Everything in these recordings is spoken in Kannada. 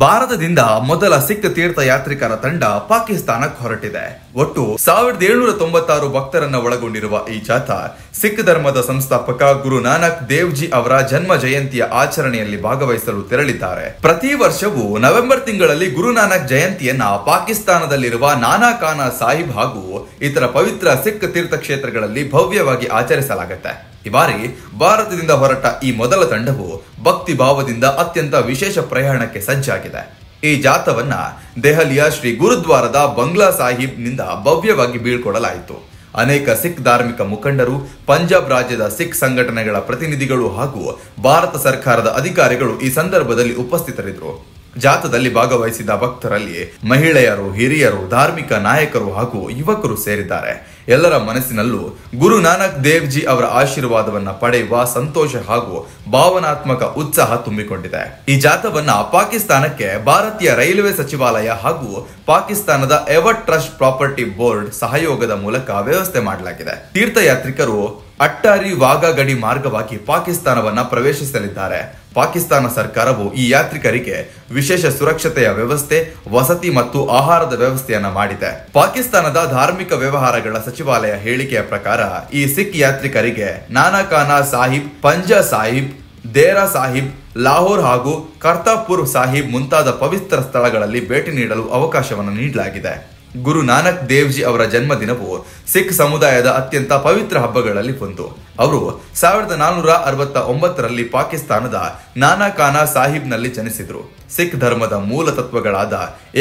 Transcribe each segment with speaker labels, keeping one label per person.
Speaker 1: ಭಾರತದಿಂದ ಮೊದಲ ಸಿಖ್ ತೀರ್ಥಯಾತ್ರಿಕರ ತಂಡ ಪಾಕಿಸ್ತಾನಕ್ಕೆ ಹೊರಟಿದೆ. ಒಟ್ಟು 1796 ಭಕ್ತರನ್ನ ಒಳಗೊಂಡಿರುವ ಈ ಜಾಥಾ ಸಿಖ್ ಧರ್ಮದ ಸಂಸ್ಥಾಪಕ ಗುರು ನಾನಕ್ ದೇವ್ ಜಿ ಅವರ ಜನ್ಮ ಜಯಂತಿಯ ಆಚರಣೆಯಲ್ಲಿ ಭಾಗವಹಿಸಲು ತೆರಳಿದ್ದಾರೆ. ಪ್ರತಿ ವರ್ಷವೂ ನವೆಂಬರ್ ತಿಂಗಳಲ್ಲಿ ಗುರು ನಾನಕ್ ಜಯಂತಿಯನ್ನ ಪಾಕಿಸ್ತಾನದಲ್ಲಿರುವ ನಾನಾ ಖಾನಾ ಸಾಹಿಬ್ ಹಾಗೂ ಇತರ ಪವಿತ್ರ ಸಿಖ್ ತೀರ್ಥಕ್ಷೇತ್ರಗಳಲ್ಲಿ ಭವ್ಯವಾಗಿ ಆಚರಿಸಲಾಗುತ್ತೆ. ಈ ಬಾರಿ ಭಾರತದಿಂದ ಹೊರಟ ಈ ಮೊದಲ ತಂಡವು ಭಕ್ತಿ ಭಾವದಿಂದ ಅತ್ಯಂತ ವಿಶೇಷ ಪ್ರಯಾಣಕ್ಕೆ ಸಜ್ಜಾಗಿದೆ. ಈ ಜಾಥವನ್ನ ದೆಹಲಿಯ ಶ್ರೀ ಗುರುದ್ವಾರದ ಬಂಗ್ಲಾ ಸಾಹಿಬ್ ನಿಂದ ಭವ್ಯವಾಗಿ ಬೀಳ್ಕೊಡಲಾಯಿತು. ಅನೇಕ ಸಿಖ್ ಧಾರ್ಮಿಕ ಮುಖಂಡರು, ಪಂಜಾಬ್ ರಾಜ್ಯದ ಸಿಖ್ ಸಂಘಟನೆಗಳ ಪ್ರತಿನಿಧಿಗಳು ಹಾಗೂ ಭಾರತ ಸರ್ಕಾರದ ಅಧಿಕಾರಿಗಳು ಈ ಸಂದರ್ಭದಲ್ಲಿ ಉಪಸ್ಥಿತರಿದ್ದರು. ಜಾಥಾದಲ್ಲಿ ಭಾಗವಹಿಸಿದ ಭಕ್ತರಲ್ಲಿ ಮಹಿಳೆಯರು, ಹಿರಿಯರು, ಧಾರ್ಮಿಕ ನಾಯಕರು ಹಾಗೂ ಯುವಕರು ಸೇರಿದ್ದಾರೆ. ಎಲ್ಲರ ಮನಸ್ಸಿನಲ್ಲೂ ಗುರು ನಾನಕ್ ದೇವ್ ಜಿ ಅವರ ಆಶೀರ್ವಾದವನ್ನ ಪಡೆಯುವ ಸಂತೋಷ ಹಾಗೂ ಭಾವನಾತ್ಮಕ ಉತ್ಸಾಹ ತುಂಬಿಕೊಂಡಿದೆ. ಈ ಜಾಥಾವನ್ನ ಪಾಕಿಸ್ತಾನಕ್ಕೆ ಭಾರತೀಯ ರೈಲ್ವೆ ಸಚಿವಾಲಯ ಹಾಗೂ ಪಾಕಿಸ್ತಾನದ ಎವರ್ಟ್ ಟ್ರಸ್ಟ್ ಪ್ರಾಪರ್ಟಿ ಬೋರ್ಡ್ ಸಹಯೋಗದ ಮೂಲಕ ವ್ಯವಸ್ಥೆ ಮಾಡಲಾಗಿದೆ. ತೀರ್ಥಯಾತ್ರಿಕರು ಅಟ್ಟಾರಿ ವಾಘಾ ಗಡಿ ಮಾರ್ಗವಾಗಿ ಪಾಕಿಸ್ತಾನವನ್ನ ಪ್ರವೇಶಿಸಲಿದ್ದಾರೆ. ಪಾಕಿಸ್ತಾನ ಸರ್ಕಾರವು ಈ ಯಾತ್ರಿಕರಿಗೆ ವಿಶೇಷ ಸುರಕ್ಷತೆಯ ವ್ಯವಸ್ಥೆ, ವಸತಿ ಮತ್ತು ಆಹಾರದ ವ್ಯವಸ್ಥೆಯನ್ನ ಮಾಡಿದೆ. ಪಾಕಿಸ್ತಾನದ ಧಾರ್ಮಿಕ ವ್ಯವಹಾರಗಳ ಸಚಿವಾಲಯ ಹೇಳಿಕೆಯ ಪ್ರಕಾರ ಈ ಸಿಖ್ ಯಾತ್ರಿಕರಿಗೆ ನಾನಾ ಖಾನಾ ಸಾಹಿಬ್, ಪಂಜಾ ಸಾಹಿಬ್, ದೇರಾ ಸಾಹಿಬ್, ಲಾಹೋರ್ ಹಾಗೂ ಕರ್ತಾಪುರ್ ಸಾಹಿಬ್ ಮುಂತಾದ ಪವಿತ್ರ ಸ್ಥಳಗಳಲ್ಲಿ ಭೇಟಿ ನೀಡಲು ಅವಕಾಶವನ್ನು ನೀಡಲಾಗಿದೆ. ಗುರು ನಾನಕ್ ದೇವ್ ಜಿ ಅವರ ಜನ್ಮದಿನವು ಸಿಖ್ ಸಮುದಾಯದ ಅತ್ಯಂತ ಪವಿತ್ರ ಹಬ್ಬಗಳಲ್ಲಿ ಒಂದು. ಅವರು 1469ರಲ್ಲಿ ಪಾಕಿಸ್ತಾನದ ನಾನಾ ಖಾನಾ ಸಾಹಿಬ್ನಲ್ಲಿ ಜನಿಸಿದ್ರು. ಸಿಖ್ ಧರ್ಮದ ಮೂಲ ತತ್ವಗಳಾದ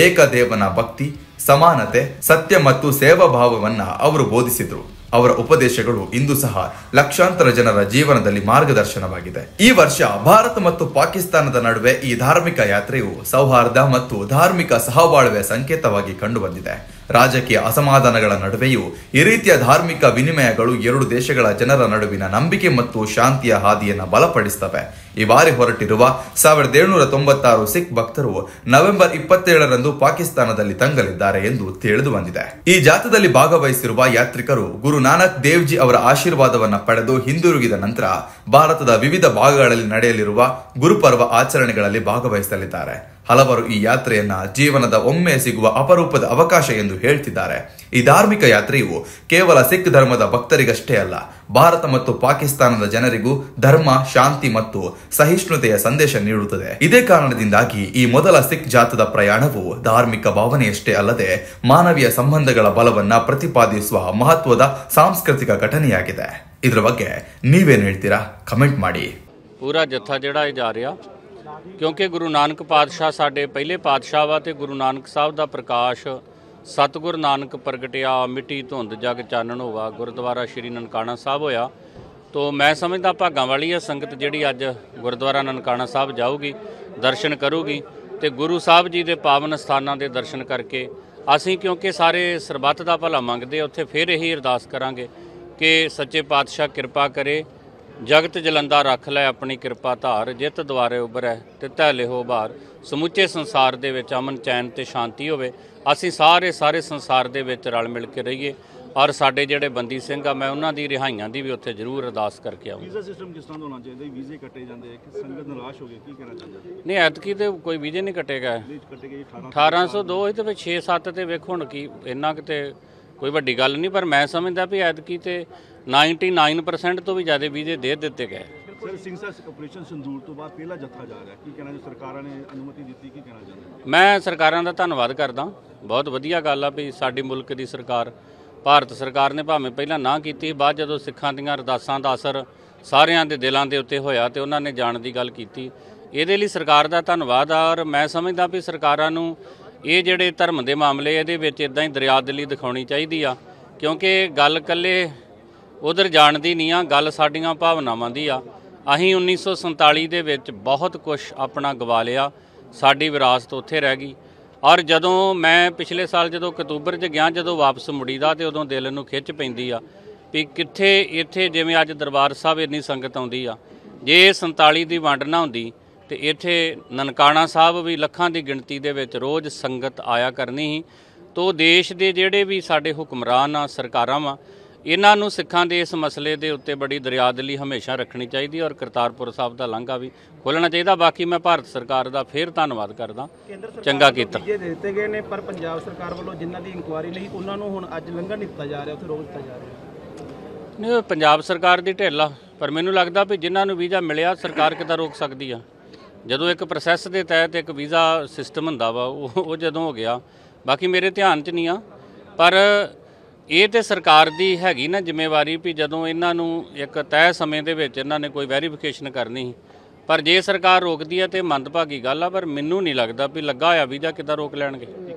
Speaker 1: ಏಕದೇವನ ಭಕ್ತಿ, ಸಮಾನತೆ, ಸತ್ಯ ಮತ್ತು ಸೇವಾ ಭಾವವನ್ನ ಅವರು ಬೋಧಿಸಿದ್ರು. ಅವರ ಉಪದೇಶಗಳು ಇಂದು ಸಹ ಲಕ್ಷಾಂತರ ಜನರ ಜೀವನದಲ್ಲಿ ಮಾರ್ಗದರ್ಶನವಾಗಿದೆ. ಈ ವರ್ಷ ಭಾರತ ಮತ್ತು ಪಾಕಿಸ್ತಾನದ ನಡುವೆ ಈ ಧಾರ್ಮಿಕ ಯಾತ್ರೆಯು ಸೌಹಾರ್ದ ಮತ್ತು ಧಾರ್ಮಿಕ ಸಹಬಾಳ್ವೆಯ ಸಂಕೇತವಾಗಿ ಕಂಡುಬಂದಿದೆ. ರಾಜಕೀಯ ಅಸಮಾಧಾನಗಳ ನಡುವೆಯೂ ಈ ರೀತಿಯ ಧಾರ್ಮಿಕ ವಿನಿಮಯಗಳು ಎರಡು ದೇಶಗಳ ಜನರ ನಡುವಿನ ನಂಬಿಕೆ ಮತ್ತು ಶಾಂತಿಯ ಹಾದಿಯನ್ನು ಬಲಪಡಿಸುತ್ತವೆ. ಈ ಬಾರಿ ಹೊರಟಿರುವ 1796 ಸಿಖ್ ಭಕ್ತರು ನವೆಂಬರ್ 27ರಂದು ಪಾಕಿಸ್ತಾನದಲ್ಲಿ ತಂಗಲಿದ್ದಾರೆ ಎಂದು ತಿಳಿದು ಬಂದಿದೆ. ಈ ಜಾಥಾದಲ್ಲಿ ಭಾಗವಹಿಸಿರುವ ಯಾತ್ರಿಕರು ಗುರು ನಾನಕ್ ದೇವ್ ಜಿ ಅವರ ಆಶೀರ್ವಾದವನ್ನ ಪಡೆದು ಹಿಂದಿರುಗಿದ ನಂತರ ಭಾರತದ ವಿವಿಧ ಭಾಗಗಳಲ್ಲಿ ನಡೆಯಲಿರುವ ಗುರುಪರ್ವ ಆಚರಣೆಗಳಲ್ಲಿ ಭಾಗವಹಿಸಲಿದ್ದಾರೆ. ಹಲವರು ಈ ಯಾತ್ರೆಯನ್ನ ಜೀವನದ ಒಮ್ಮೆ ಸಿಗುವ ಅಪರೂಪದ ಅವಕಾಶ ಎಂದು ಹೇಳ್ತಿದ್ದಾರೆ. ಈ ಧಾರ್ಮಿಕ ಯಾತ್ರೆಯು ಕೇವಲ ಸಿಖ್ ಧರ್ಮದ ಭಕ್ತರಿಗಷ್ಟೇ ಅಲ್ಲ, ಭಾರತ ಮತ್ತು ಪಾಕಿಸ್ತಾನದ ಜನರಿಗೂ ಧರ್ಮ, ಶಾಂತಿ ಮತ್ತು ಸಹಿಷ್ಣುತೆಯ ಸಂದೇಶ ನೀಡುತ್ತದೆ. ಇದೇ ಕಾರಣದಿಂದಾಗಿ ಈ ಮೊದಲ ಸಿಖ್ ಜಾಥಾದ ಪ್ರಯಾಣವು ಧಾರ್ಮಿಕ ಭಾವನೆಯಷ್ಟೇ ಅಲ್ಲದೆ ಮಾನವೀಯ ಸಂಬಂಧಗಳ ಬಲವನ್ನ ಪ್ರತಿಪಾದಿಸುವ ಮಹತ್ವದ ಸಾಂಸ್ಕೃತಿಕ ಘಟನೆಯಾಗಿದೆ. ಇದರ ಬಗ್ಗೆ ನೀವೇನು ಹೇಳ್ತೀರಾ? ಕಮೆಂಟ್ ಮಾಡಿ.
Speaker 2: पूरा जत्था जिहड़ा जा रहा क्योंकि गुरु नानक पातशाह साडे पहले पातशाह वा ते गुरु नानक साहब दा प्रकाश सतगुर नानक प्रगटिया मिट्टी धुंध जग चानण होवा गुरुद्वारा श्री ननकाना साहब होया। तो मैं समझदा भागां वाली है संगत जिहड़ी अज गुरुद्वारा ननकाना साहब जाऊगी, दर्शन करूगी ते गुरु साहब जी दे पावन स्थानां दे दर्शन करके असीं क्योंकि सारे सरबत दा भला मंगदे उत्थे फिर यही अरदास करांगे कि सच्चे पातशाह कृपा करे, जगत जलंदा रख लै अपनी कृपा धार, जित द्वारे उभरै ते धैले हो भार, समुचे संसार दे विच अमन चैन ते शांति होवे। असीं सारे संसार दे विच रल मिल के रहीए और साडे जिहड़े बंदी सिंह आ मैं उन्हां दी रिहाइयां दी भी उत्थे जरूर अरदास करके आऊँ।
Speaker 3: वीज़ा सिस्टम किस तरह होना चाहिए? वीज़े कटे जाते हैं कि संगत निराश हो गई, की कहना चाहते हैं?
Speaker 2: नहीं ऐतकी तो कोई वीज़े नहीं कटे गए, 1802 ही तो 6-7 ते वेखो हुण की इन्ना किते कोई वड्डी गल नहीं, पर मैं समझदा भी ऐतकी ते 99% तो भी ज़्यादा वीज़े दे दिते गए।
Speaker 3: सर सिंह साहब ऑपरेशन संदूर तो बाद पहला जत्था जा रहा है, की कहना जो सरकारां ने अनुमति दी, की कहना चाहते हैं?
Speaker 2: मैं सरकारां दा धन्नवाद करदा, बहुत वधिया गल आ भी साडी मुल्क दी सरकार भारत सरकार ने भावें पहलां ना कीती, बाद जदों सिखां दीआं अरदासां दा असर सारिआं दे दिलां दे उत्ते होया ते उन्हां ने जाण दी गल कीती। इहदे लई सरकार दा धन्नवाद आ। और मैं समझदा भी सरकारां नूं ਇਹ ਜਿਹੜੇ ਧਰਮ ਦੇ ਮਾਮਲੇ ਇਹਦੇ ਵਿੱਚ ਇਦਾਂ ਹੀ ਦਰਿਆਦਿਲੀ ਦਿਖਾਉਣੀ ਚਾਹੀਦੀ ਆ, ਕਿਉਂਕਿ ਗੱਲ ਇਕੱਲੇ ਉਧਰ ਜਾਣ ਦੀ ਨਹੀਂ ਆ, ਗੱਲ ਸਾਡੀਆਂ ਭਾਵਨਾਵਾਂ ਦੀ ਆ। ਅਸੀਂ 1947 ਦੇ ਵਿੱਚ ਬਹੁਤ ਕੁਝ ਆਪਣਾ ਗਵਾ ਲਿਆ, ਸਾਡੀ ਵਿਰਾਸਤ ਉੱਥੇ ਰਹਿ ਗਈ। ਔਰ ਜਦੋਂ ਮੈਂ ਪਿਛਲੇ ਸਾਲ ਜਦੋਂ ਅਕਤੂਬਰ 'ਚ ਗਿਆ, ਜਦੋਂ ਵਾਪਸ ਮੁੜੀਦਾ ਤੇ ਉਦੋਂ ਦਿਲ ਨੂੰ ਖਿੱਚ ਪੈਂਦੀ ਆ ਵੀ ਕਿੱਥੇ ਇੱਥੇ ਜਿਵੇਂ ਅੱਜ ਦਰਬਾਰ ਸਾਹਿਬ ਇੰਨੀ ਸੰਗਤ ਆਉਂਦੀ ਆ, ਜੇ 47 ਦੀ ਵੰਡ ਨਾ ਹੁੰਦੀ ਤੇ ਇੱਥੇ ਨਨਕਾਣਾ ਸਾਹਿਬ ਵੀ ਲੱਖਾਂ ਦੀ ਗਿਣਤੀ ਦੇ ਵਿੱਚ ਰੋਜ਼ ਸੰਗਤ ਆਇਆ ਕਰਨੀ ਸੀ। तो देश के जोड़े भी साढ़े हुक्मरान आ सरकारां वा ਇਹਨਾਂ ਨੂੰ ਸਿੱਖਾਂ ਦੇ ਇਸ ਮਸਲੇ ਦੇ ਉੱਤੇ ਬੜੀ ਦਰਿਆਦਿਲੀ ਹਮੇਸ਼ਾ ਰੱਖਣੀ ਚਾਹੀਦੀ ਔਰ ਕਰਤਾਰਪੁਰ ਸਾਹਿਬ ਦਾ ਲਾਂਘਾ ਵੀ ਖੋਲ੍ਹਣਾ ਚਾਹੀਦਾ। ਬਾਕੀ ਮੈਂ ਭਾਰਤ ਸਰਕਾਰ ਦਾ ਫੇਰ ਧੰਨਵਾਦ ਕਰਦਾ, ਚੰਗਾ ਕੀਤਾ।
Speaker 4: ਵੀਜ਼ੇ ਦੇ ਦਿੱਤੇ ਗਏ ਨੇ ਪਰ ਪੰਜਾਬ ਸਰਕਾਰ ਵੱਲੋਂ ਜਿਨ੍ਹਾਂ ਦੀ ਇਨਕੁਆਇਰੀ ਲਈ ਉਹਨਾਂ ਨੂੰ ਹੁਣ ਅੱਜ ਲੰਘਣ ਨਹੀਂ ਦਿੱਤਾ ਜਾ ਰਿਹਾ, ਉੱਥੇ ਰੋਕ ਦਿੱਤਾ ਜਾ ਰਿਹਾ।
Speaker 2: ਨਹੀਂ, ਉਹ ਪੰਜਾਬ ਸਰਕਾਰ ਦੀ ਢਿੱਲ ਆ, ਪਰ ਮੈਨੂੰ ਲੱਗਦਾ ਵੀ ਜਿਨ੍ਹਾਂ ਨੂੰ ਵੀਜ਼ਾ ਮਿਲਿਆ ਸਰਕਾਰ ਕਿੱਦਾਂ ਰੋਕ ਸਕਦੀ ਆ। ਜਦੋਂ ਇੱਕ ਪ੍ਰੋਸੈਸ ਦੇ ਤਹਿਤ ਇੱਕ ਵੀਜ਼ਾ ਸਿਸਟਮ ਹੁੰਦਾ ਵਾ ਉਹ ਜਦੋਂ ਹੋ ਗਿਆ, ਬਾਕੀ ਮੇਰੇ ਧਿਆਨ 'ਚ ਨਹੀਂ ਆ। ਪਰ ਇਹ ਤੇ ਸਰਕਾਰ ਦੀ ਹੈਗੀ ਨਾ ਜ਼ਿੰਮੇਵਾਰੀ ਵੀ ਜਦੋਂ ਇਹਨਾਂ ਨੂੰ ਇੱਕ ਤੈਅ ਸਮੇਂ ਦੇ ਵਿੱਚ ਇਹਨਾਂ ਨੇ ਕੋਈ ਵੈਰੀਫਿਕੇਸ਼ਨ ਕਰਨੀ, ਪਰ ਜੇ ਸਰਕਾਰ ਰੋਕਦੀ ਹੈ ਤੇ ਮੰਦਭਾਗੀ ਗੱਲ ਆ। ਪਰ ਮੈਨੂੰ ਨਹੀਂ ਲੱਗਦਾ ਵੀ ਲੱਗਾ ਹੋਇਆ ਵੀਜ਼ਾ ਕਿੱਦਾਂ ਰੋਕ ਲੈਣਗੇ।